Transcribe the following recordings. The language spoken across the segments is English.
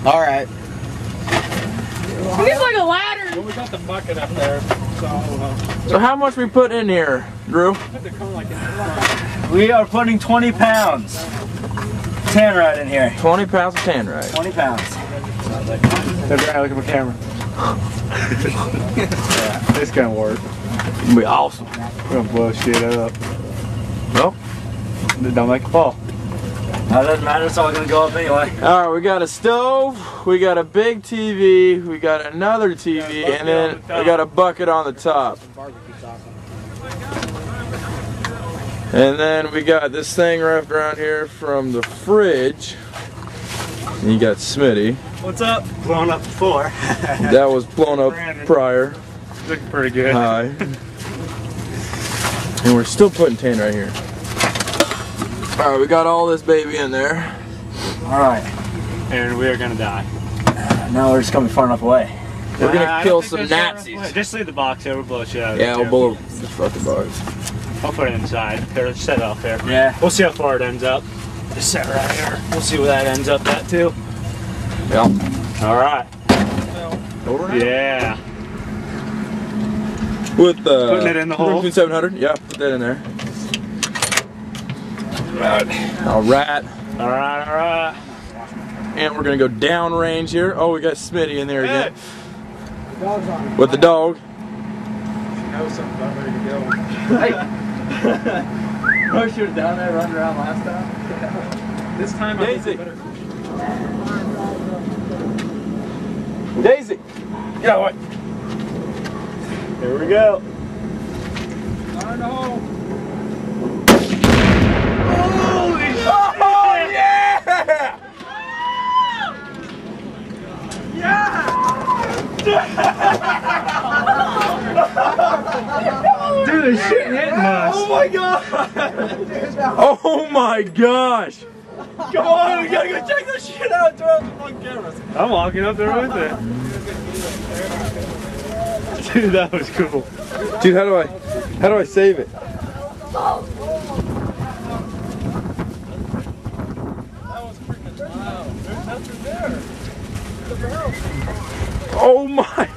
All right. It needs like a ladder. Well, we got the bucket up there. So how much we put in here, Drew? We are putting 20 pounds Tannerite in here. 20 pounds of Tannerite. 20 pounds. Look at my camera. Yeah, it's gonna work. It's gonna be awesome. We're gonna blow shit up. Well, don't make it fall. That doesn't matter, it's all gonna go up anyway. Alright, we got a stove, we got a big TV, we got another TV, and then we got a bucket on the top. And then we got this thing wrapped around here from the fridge. And you got Smitty. What's up? Blown up before. That was blown up prior. Looking pretty good. Hi. And we're still putting tan right here. Alright, we got all this baby in there. Alright. And we are gonna die. Now we're just coming far enough away. We're gonna kill some Nazis. Just leave the box there, we'll blow shit out of it. Yeah, we'll blow the fucking box. I'll put it inside. Here, set it off there. Yeah. We'll see how far it ends up. Just set it right here. We'll see where that ends up at too. Yeah. Alright. Yeah. With putting it in the hole. 700, yeah, put that in there. Alright. Alright. And we're gonna go down range here. Oh, we got Smitty in there again. With the dog. She knows something about ready to go. Hey! Oh, she was down there running around last time? This time Daisy! Daisy! Get out of the way! Here we go. Fire in the hole! Holy shit! Oh, yeah! Yeah! Dude, this shit hitting us. Oh my god! Oh my gosh! Come on, we gotta go check this shit out. Throw out the fucking cameras. I'm walking up there with it. Dude, that was cool. Dude, how do I save it? Oh my!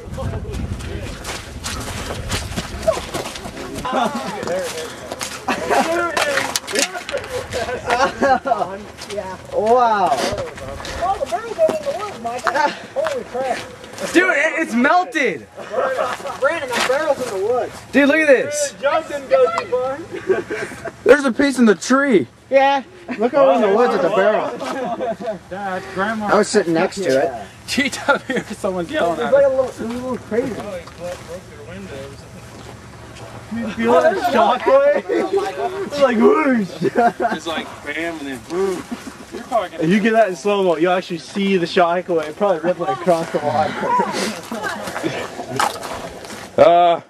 Wow. Oh, the barrel goes in the woods, Michael. Holy crap. Dude, it's melted. Brandon, that barrel's in the woods. Dude, look at this. Jump didn't go too far. There's a piece in the tree. Yeah. Look over in the woods at the barrel. Dad, Grandma. I was sitting next to it. She's up here, someone's yelling It's at like her. a little crazy. Oh, he broke their windows. You feel that shockwave? It's like whoosh. It's like bam and then boom. You're probably gonna If you get that in slow-mo, you'll actually see the shockwave probably rippling across the water.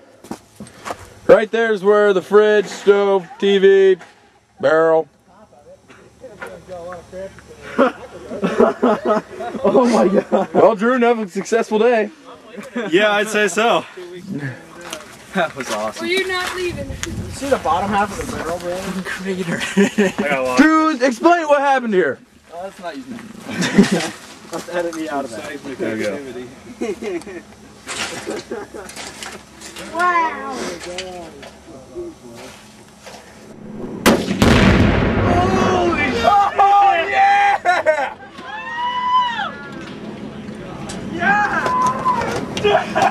Right there's where the fridge, stove, TV, barrel. Oh my god. Well, Drew, another successful day. Yeah, I'd say so. That was awesome. Were you not leaving? See the bottom half of the barrel, Brandon? Crater. I got lost. Drew, explain what happened here. Oh, that's not using it. Let's edit me out of that. There we go. Wow. Holy shit! Oh, yeah! Yeah!